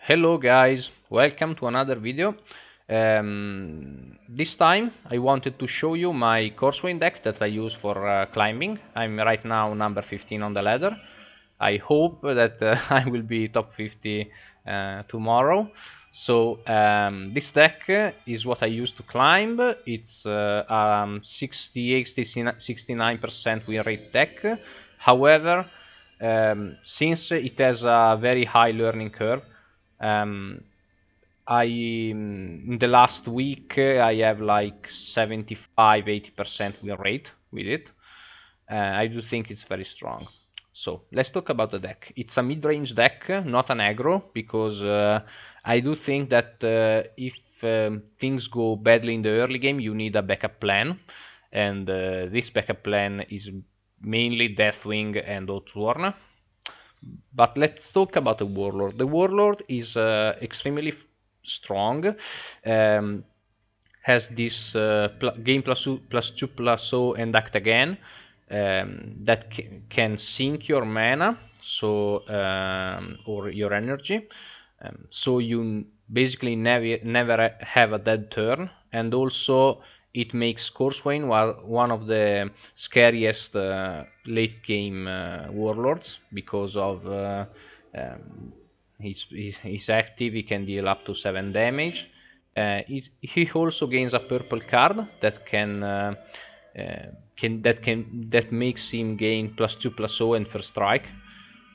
Hello guys, welcome to another video. This time I wanted to show you my Corswain deck that I use for climbing. I'm right now number 15 on the ladder. I hope that I will be top 50 tomorrow. So this deck is what I use to climb. It's 69% win rate deck. However, since it has a very high learning curve, um, I in the last week I have like 75-80% win rate with it. I do think it's very strong. So let's talk about the deck. It's a mid-range deck, not an aggro, because I do think that if things go badly in the early game, you need a backup plan, and this backup plan is mainly Deathwing and Outrun. But let's talk about the Warlord. The Warlord is extremely strong. Um, has this gain +2 +0 and act again that can sink your mana, so or your energy, so you basically never have a dead turn, and also it makes Corswain one of the scariest late game warlords because of he's active. He can deal up to 7 damage. He also gains a purple card that that makes him gain +2 +0 and first strike.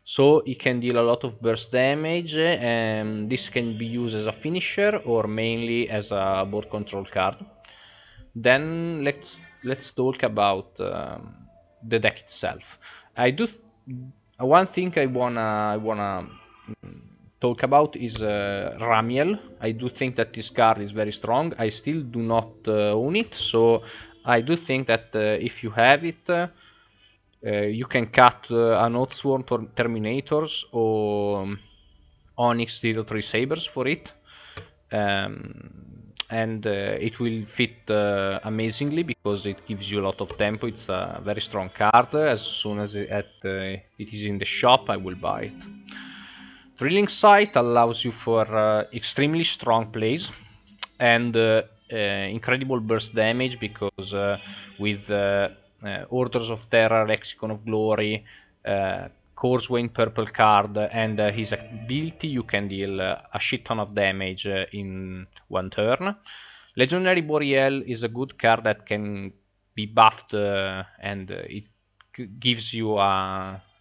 So he can deal a lot of burst damage, and this can be used as a finisher or mainly as a board control card. Then let's talk about the deck itself. I do one thing I wanna talk about is Ramiel. I do think that this card is very strong. I still do not own it, so I do think that if you have it, you can cut an Oathsworn Terminators or Onyx 03 Sabers for it. And it will fit amazingly because it gives you a lot of tempo. It's a very strong card. As soon as it is in the shop, I will buy it. Thrilling Sight allows you for extremely strong plays and incredible burst damage because with Orders of Terror, Lexicon of Glory, Corswain purple card, and his ability, you can deal a shit ton of damage in one turn. Legionary Boreal is a good card that can be buffed and it gives you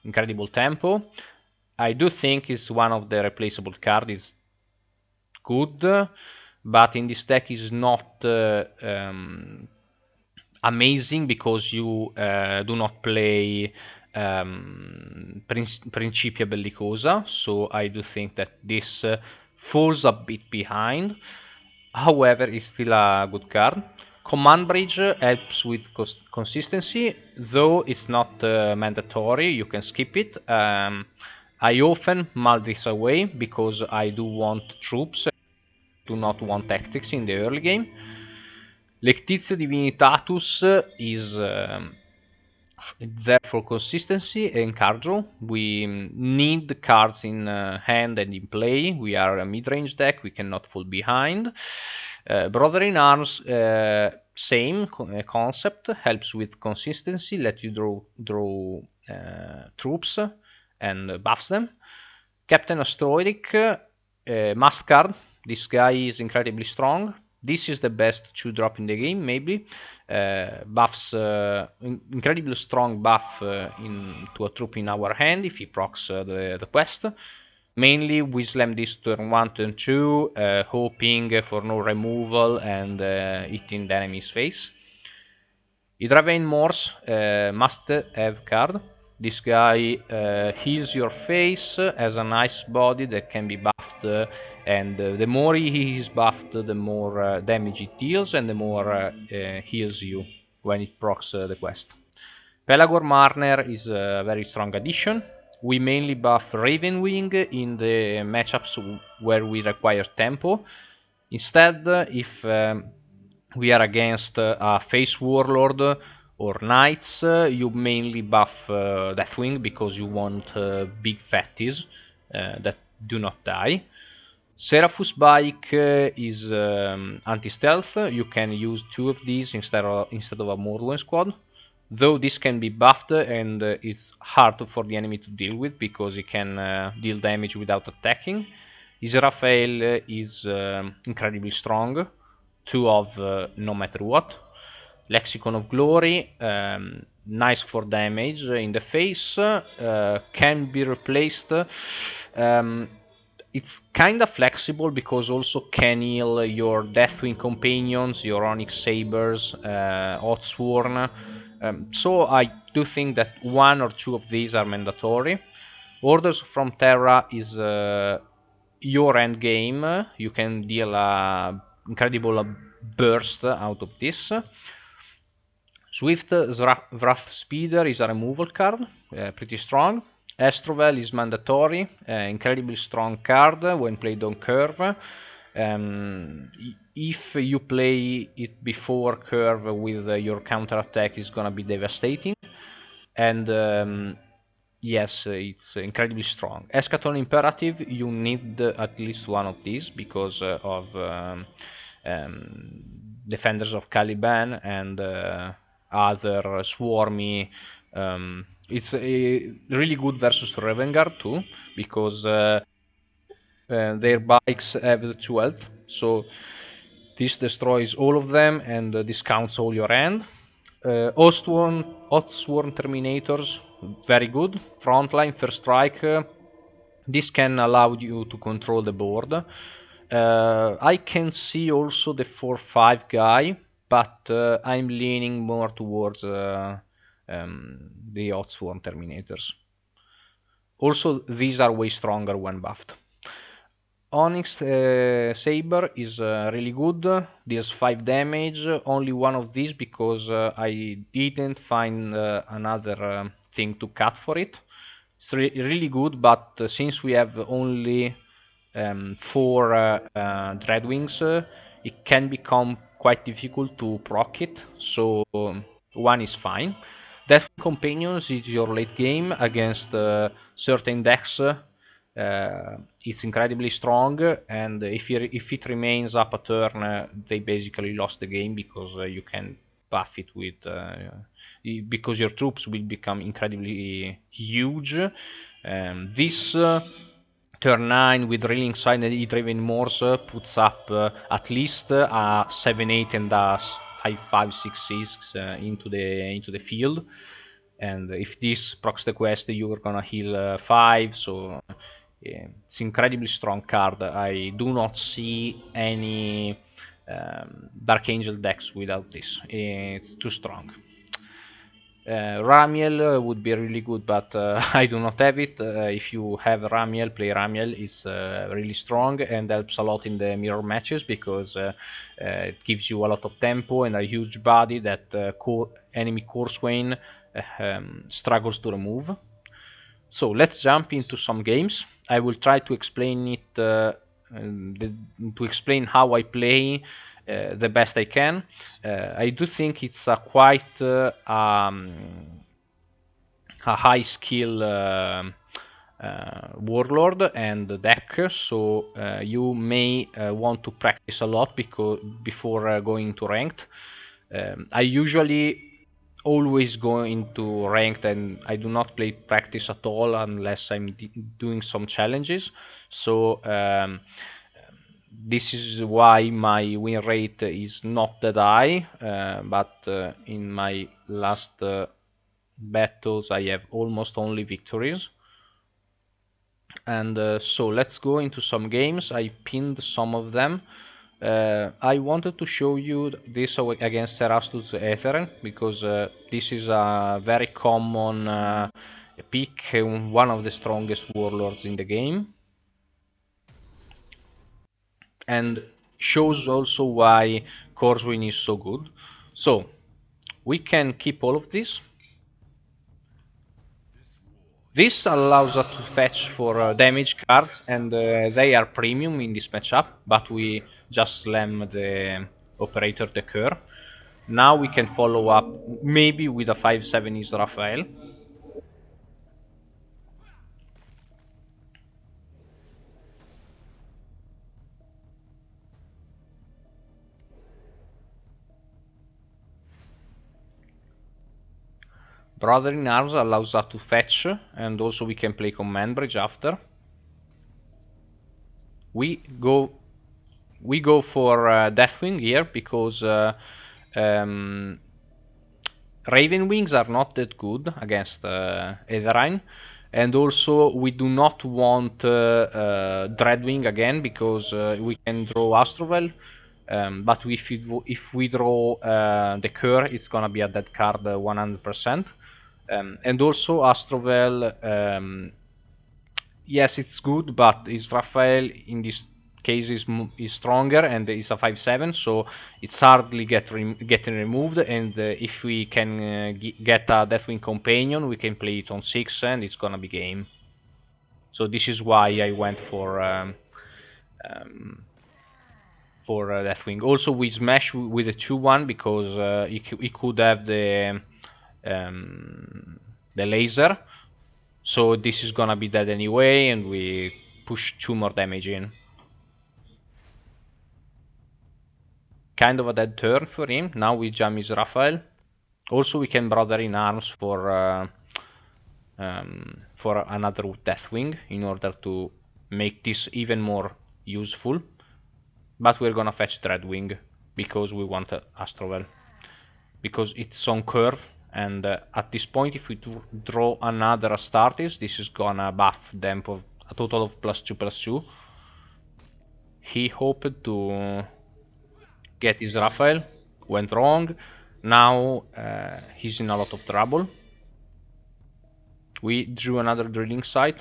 incredible tempo. I do think it's one of the replaceable cards. It's good, but in this deck is not amazing because you do not play Principia Bellicosa, so I do think that this falls a bit behind. However, it's still a good card. Command Bridge helps with consistency, though it's not mandatory. You can skip it. I often mull this away because I do want troops, do not want tactics in the early game. Lectitio Divinitatus is there for consistency and carddraw. We need cards in hand and in play. We are a mid-range deck. We cannot fall behind. Brother in Arms, same concept, helps with consistency, lets you draw troops and buffs them. Captain Asteroidic, must card. This guy is incredibly strong. This is the best 2-drop in the game, maybe. Buffs, incredibly strong buff to a troop in our hand if he procs the quest. Mainly we slam this turn 1, turn 2, hoping for no removal and hitting the enemy's face. Hydravein Morse, must have card. This guy heals your face, has a nice body that can be buffed, and the more he is buffed, the more damage it deals, and the more heals you when it procs the quest. Pelagor Marner is a very strong addition. We mainly buff Ravenwing in the matchups where we require tempo. Instead, if we are against a Face Warlord or Knights, you mainly buff Deathwing because you want big fatties that do not die. Seraphus Bike is anti-stealth. You can use two of these instead of a Morloin squad. Though this can be buffed and it's hard for the enemy to deal with because it can deal damage without attacking. Israfel is incredibly strong, 2 of no matter what. Lexicon of Glory, nice for damage in the face, can be replaced. Um, it's kind of flexible because also can heal your Deathwing companions, your Onyx Sabers, Oathsworn. So I do think that one or two of these are mandatory. Orders from Terra is your end game. You can deal a incredible burst out of this. Swift Wrath Speeder is a removal card, pretty strong. Astrovel is mandatory, incredibly strong card when played on curve. If you play it before curve with your counter attack, it's gonna be devastating. And yes, it's incredibly strong. Eschaton Imperative, you need at least one of these because of um, Defenders of Caliban and other swarmy. It's really good versus Revengard too because their bikes have 2 health, so this destroys all of them and discounts all your hand. Oathsworn Terminators, very good. Frontline, first strike. This can allow you to control the board. I can see also the 4-5 guy, but I'm leaning more towards the Oathsworn Terminators. Also, these are way stronger when buffed. Onyx Saber is really good, deals 5 damage, only one of these because I didn't find another thing to cut for it. It's really good, but since we have only 4 Dreadwings, it can become quite difficult to proc it, so one is fine. Death Companions is your late game against certain decks. It's incredibly strong, and if it remains up a turn, they basically lost the game because you can buff it with because your troops will become incredibly huge. This turn 9 with Reeling Sign and E-Driven Morse puts up at least a 7-8 and a 5-5-6-6 into the field. And if this procs the quest, you're gonna heal 5, so it's incredibly strong card. I do not see any Dark Angel decks without this. It's too strong. Ramiel would be really good, but I do not have it. If you have Ramiel, play Ramiel. It's really strong and helps a lot in the mirror matches because it gives you a lot of tempo and a huge body that enemy Corswain struggles to remove. So let's jump into some games. I will try to explain it, to explain how I play the best I can. I do think it's a quite a high skill warlord and deck, so you may want to practice a lot before going to ranked. I usually always go into ranked and I do not play practice at all unless I'm doing some challenges. So this is why my win rate is not that high, but in my last battles I have almost only victories. And so let's go into some games. I pinned some of them. I wanted to show you this against Erastus Aether because this is a very common pick, one of the strongest warlords in the game, and shows also why Corswain is so good. So we can keep all of this. This allows us to fetch for damage cards, and they are premium in this matchup, but we just slam the operator the cur. Now we can follow up maybe with a 5-7 Israfel. Brother in Arms allows us to fetch, and also we can play Command Bridge after. We go for Deathwing here because um, Raven Wings are not that good against Aetherine, and also we do not want Dreadwing again because we can draw Astrovel, but if we draw the Cur, it's gonna be a dead card 100%. And also Astrovel, yes, it's good, but Israfel in this case is stronger and is a 5/7, so it's hardly getting removed. And if we can get a Deathwing companion, we can play it on 6, and it's gonna be game. So this is why I went for Deathwing. Also, we smash with a 2/1 because he could have the laser. So this is gonna be dead anyway, and we push 2 more damage in. Kind of a dead turn for him. Now we jam his Raphael. Also we can Brother in Arms for another Deathwing in order to make this even more useful. But we're gonna fetch Dreadwing because we want Astrovel. Because it's on curve, and at this point if we draw another Astartes, this is gonna buff them for a total of +2/+2. He hoped to get his Raphael, went wrong. Now he's in a lot of trouble. We drew another drilling site.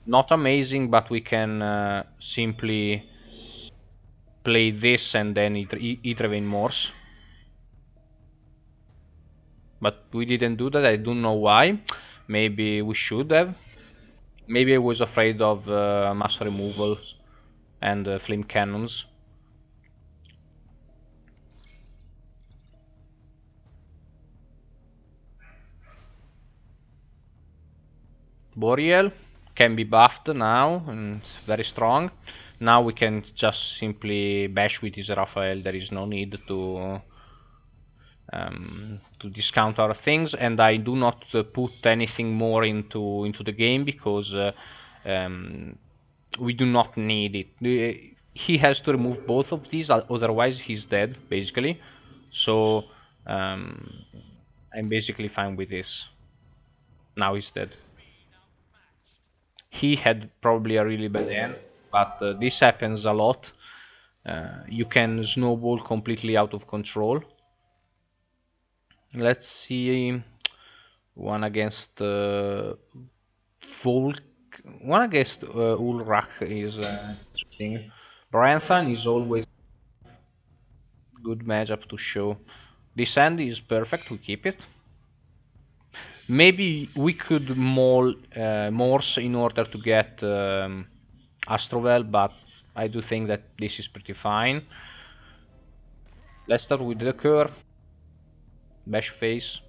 Not amazing, but we can simply play this and then eat Raven Morse. But we didn't do that, I don't know why. Maybe we should have. Maybe I was afraid of mass removal and flame cannons. Boreal can be buffed now, and it's very strong. Now we can just simply bash with his Raphael, there is no need to discount our things, and I do not put anything more into the game because we do not need it. He has to remove both of these, otherwise he's dead, basically. So I'm basically fine with this. Now he's dead. He had probably a really bad end, but this happens a lot. You can snowball completely out of control. Let's see. One against Volk. One against Ulrach is interesting. Branthan is always good matchup to show. This end is perfect, we keep it. Maybe we could Morse in order to get Astrovel, but I do think that this is pretty fine. Let's start with the curve. Bash face.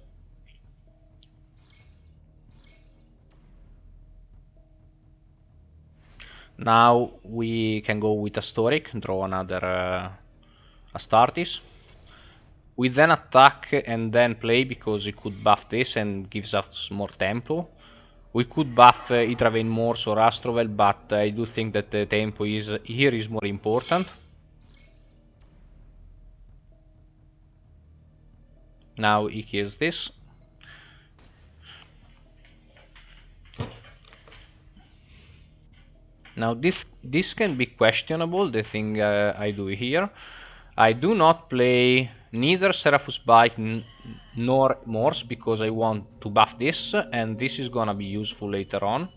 Now we can go with Astoric, draw another Astartes. We then attack and then play because we could buff this and gives us more tempo. We could buff Hydraven Morse or Astrovel, but I do think that the tempo here is more important. Now he kills this. Now this can be questionable, the thing I do here. I do not play neither Seraphus Bite nor Morse because I want to buff this, and this is gonna be useful later on.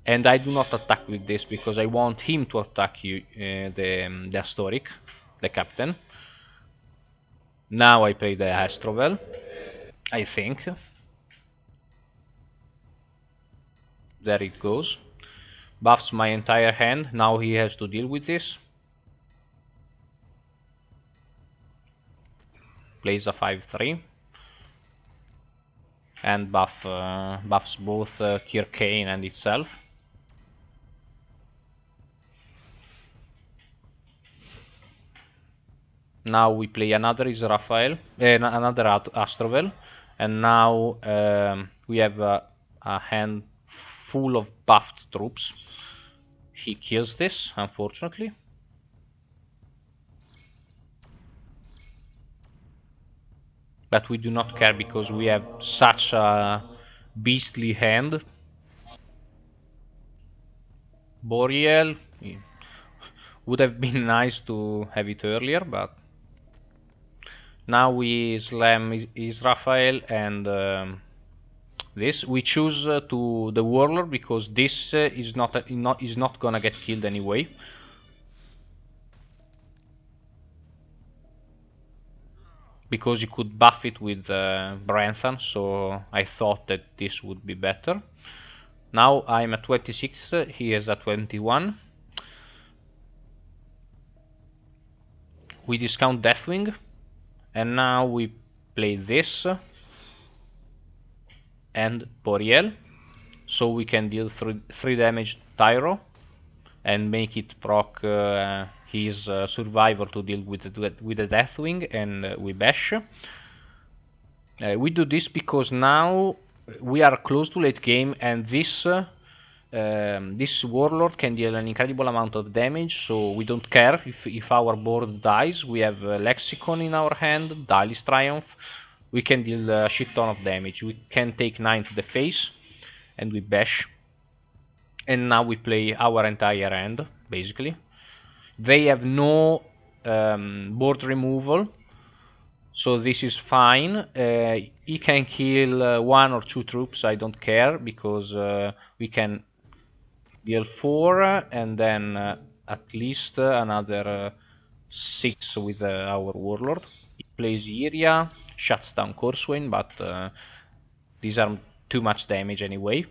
And I do not attack with this because I want him to attack you, the Astoric, the captain. Now I play the Astrovel, I think. There it goes. Buffs my entire hand, now he has to deal with this. Plays a 5/3. And buffs both Kirkane and itself. Now we play another Israfel, another Astrovel, And now we have a hand full of buffed troops. He kills this, unfortunately. But we do not care because we have such a beastly hand. Boreal would have been nice to have it earlier, but now we slam Israel and this. We choose to the warlord because this is not gonna get killed anyway. Because you could buff it with Brantham, so I thought that this would be better. Now I'm at 26, he is at 21. We discount Deathwing, and now we play this and Boreal, so we can deal 3 damage Tyro and make it proc his survivor to deal with the Deathwing, and we bash. We do this because now we are close to late game, and this warlord can deal an incredible amount of damage, so we don't care if our board dies. We have Lexicon in our hand, Dalis Triumph. We can deal a shit ton of damage. We can take 9 to the face, and we bash. And now we play our entire hand, basically. They have no board removal, so this is fine. He can kill 1 or 2 troops, I don't care, because we can deal 4 and then at least another 6 with our warlord. He plays Iria, shuts down Corswain, but these are too much damage anyway.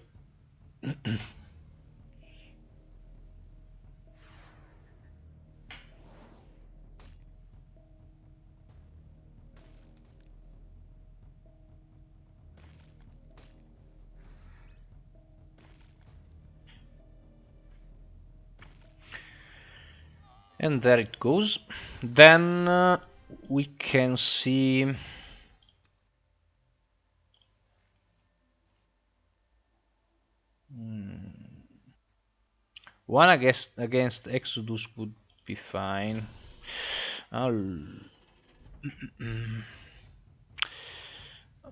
And there it goes. Then we can see one against Exodus would be fine.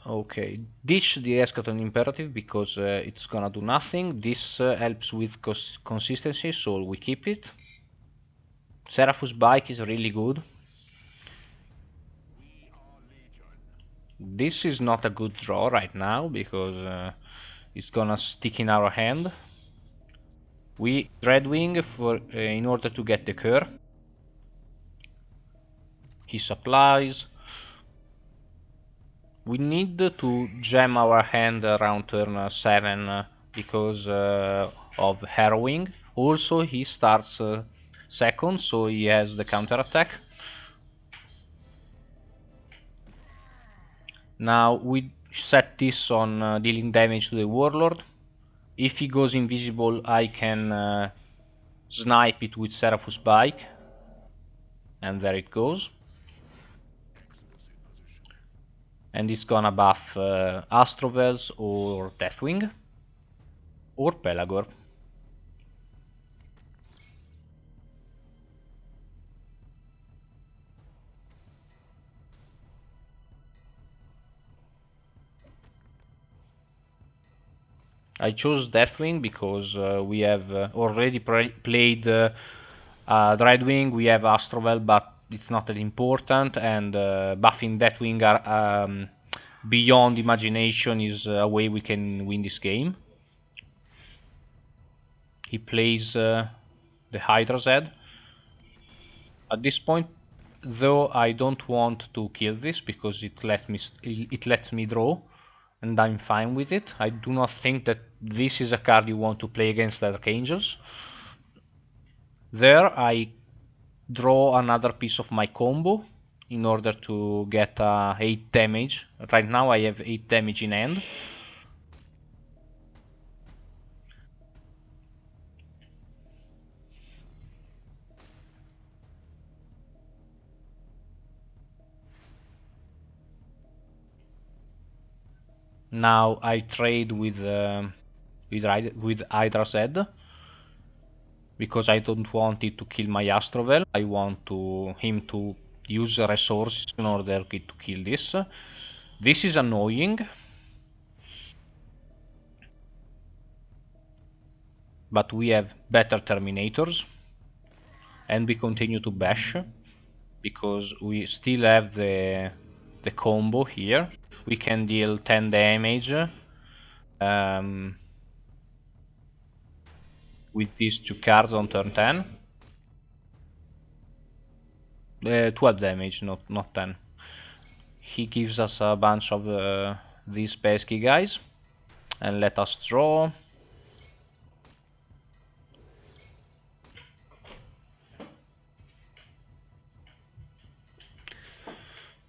Okay, ditch the Eschaton Imperative because it's gonna do nothing. This helps with consistency, so we keep it. Seraphus Bike is really good. This is not a good draw right now because it's gonna stick in our hand. We Dreadwing for in order to get the cure. He supplies. We need to jam our hand around turn 7 because of Harrowing. Also, he starts second, so he has the counter attack. Now we set this on dealing damage to the warlord. If he goes invisible, I can snipe it with Seraphus Bike, and there it goes. And it's gonna buff Astrovels or Deathwing or Pelagor. I chose Deathwing because we have already played Dreadwing, we have Astrovel, but it's not that important, and buffing Deathwing beyond imagination is a way we can win this game. He plays the Hydra's Head. At this point, though, I don't want to kill this because it lets me draw, and I'm fine with it. I do not think that this is a card you want to play against Archangels. There I draw another piece of my combo in order to get 8 damage. Right now I have 8 damage in hand. Now I trade with Hydra's head because I don't want it to kill my Astrovel. I want him to use resources in order to kill this. This is annoying, but we have better Terminators, and we continue to bash because we still have the combo here. We can deal 10 damage with these two cards on turn 10. 12 damage, not 10. He gives us a bunch of these pesky guys, and let us draw.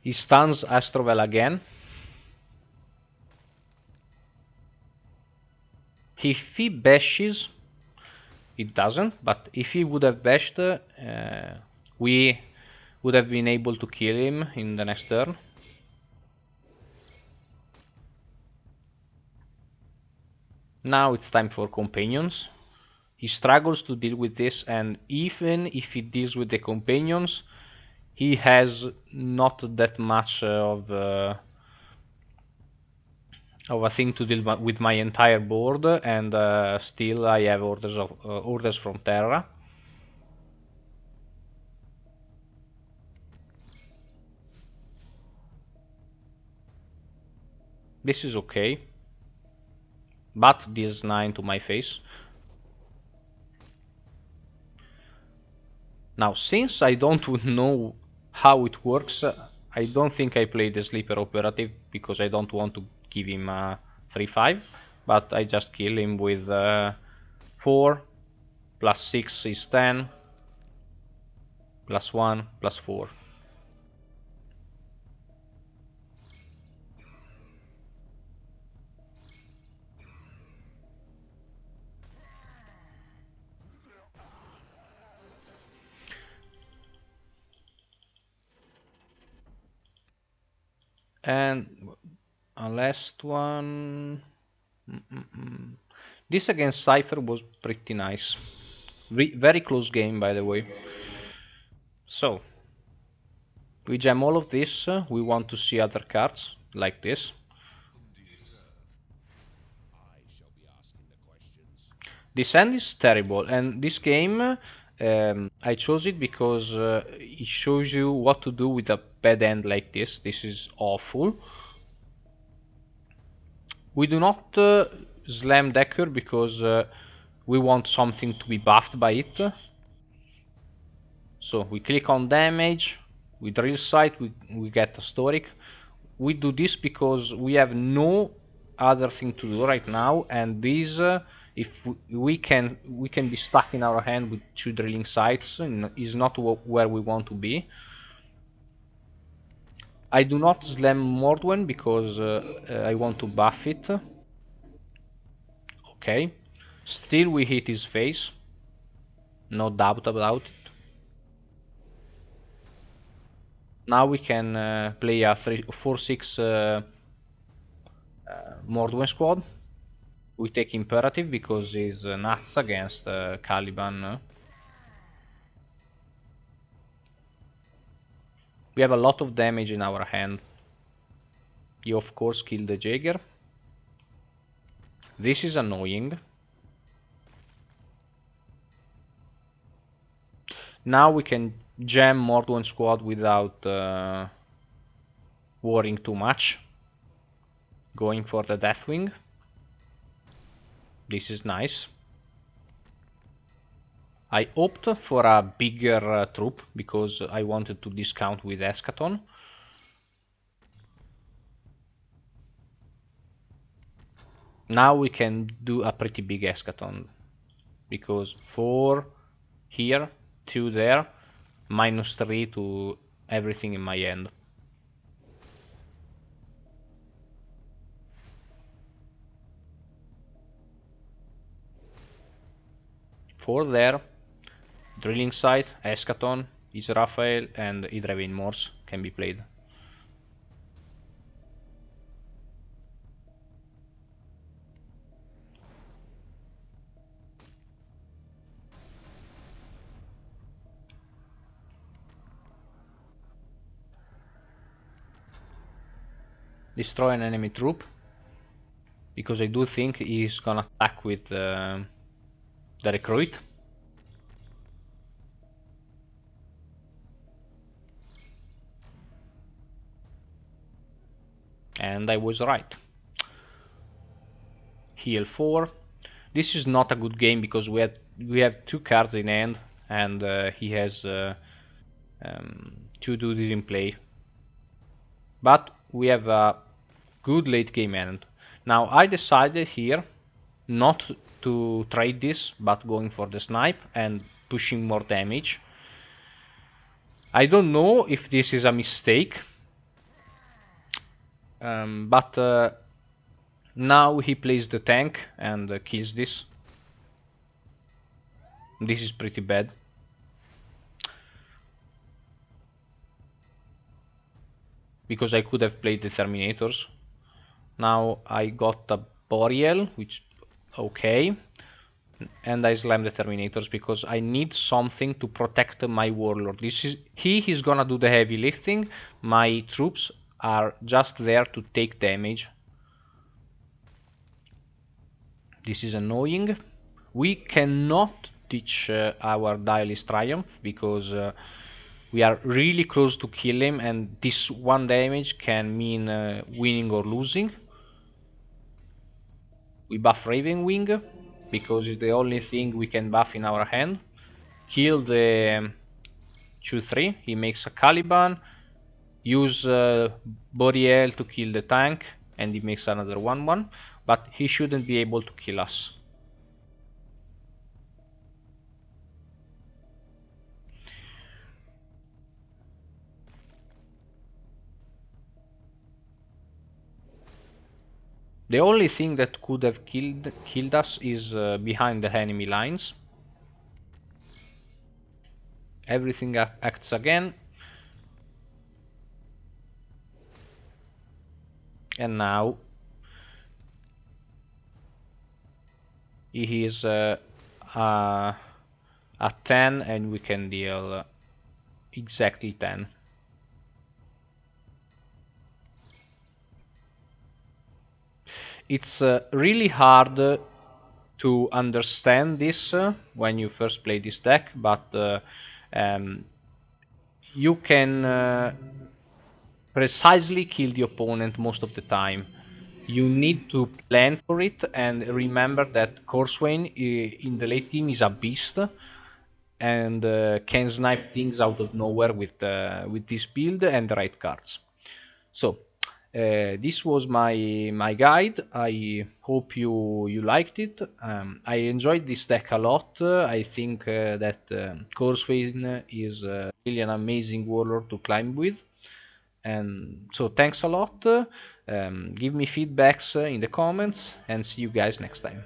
He stuns Astrovel again. If he bashes, it doesn't, but if he would have bashed, we would have been able to kill him in the next turn. Now it's time for companions. He struggles to deal with this, and even if he deals with the companions, he has not that much of a thing to deal with my entire board, and still I have orders from Terra. This is okay, but deals 9 to my face. Now, since I don't know how it works, I don't think I play the Sleeper Operative because I don't want to give him a 3-5, but I just kill him with 4 plus 6 is 10 plus 1 plus 4. And a last one. This against Cypher was pretty nice. Very close game, by the way. So, we jam all of this. We want to see other cards, like this. This end is terrible, and this game, I chose it because it shows you what to do with a bad end like this. This is awful. We do not slam Decker because we want something to be buffed by it. So we click on damage, we drill sight, we get a historic. We do this because we have no other thing to do right now, and this, if we can be stuck in our hand with 2 drilling sites, is not where we want to be. I do not slam Mordwen because I want to buff it. Okay, still we hit his face, no doubt about it. Now we can play a 4-6 Mordwen squad. We take Imperative because he's nuts against Caliban. We have a lot of damage in our hand. You of course kill the Jaeger. This is annoying. Now we can jam Mordwen squad without worrying too much. Going for the Deathwing. This is nice. I opt for a bigger troop because I wanted to discount with Eschaton. Now we can do a pretty big Eschaton because 4 here, 2 there, -3 to everything in my end. Four there, drilling site, Eschaton, Israphael, and Hydravein Morse can be played. destroy an enemy troop, because I do think he's gonna attack with the recruit. And I was right. Heal 4. This is not a good game because we have 2 cards in hand, and he has 2 dudes in play. But we have a good late game end. Now I decided here not to trade this, but going for the snipe and pushing more damage. I don't know if this is a mistake, but now he plays the tank and kills this. This is pretty bad. Because I could have played the Terminators. Now I got a Boreal, which okay, and I slam the Terminators because I need something to protect my Warlord. He's gonna do the heavy lifting. My troops are just there to take damage. This is annoying. We cannot teach our Dialist Triumph because we are really close to kill him, and this 1 damage can mean winning or losing. We buff Raven Wing because it's the only thing we can buff in our hand. Kill the 2-3, he makes a Caliban. Use Boreal to kill the tank, and he makes another 1-1, but he shouldn't be able to kill us. The only thing that could have killed us is behind the enemy lines. Everything acts again. And now he is at 10, and we can deal exactly 10. It's really hard to understand this when you first play this deck, but you can precisely kill the opponent most of the time. You need to plan for it, and remember that Corswain in the late game is a beast, and can snipe things out of nowhere with this build and the right cards. So this was my guide. I hope you liked it. I enjoyed this deck a lot. I think that Corswain is really an amazing warlord to climb with. And so thanks a lot. Give me feedbacks in the comments, and see you guys next time.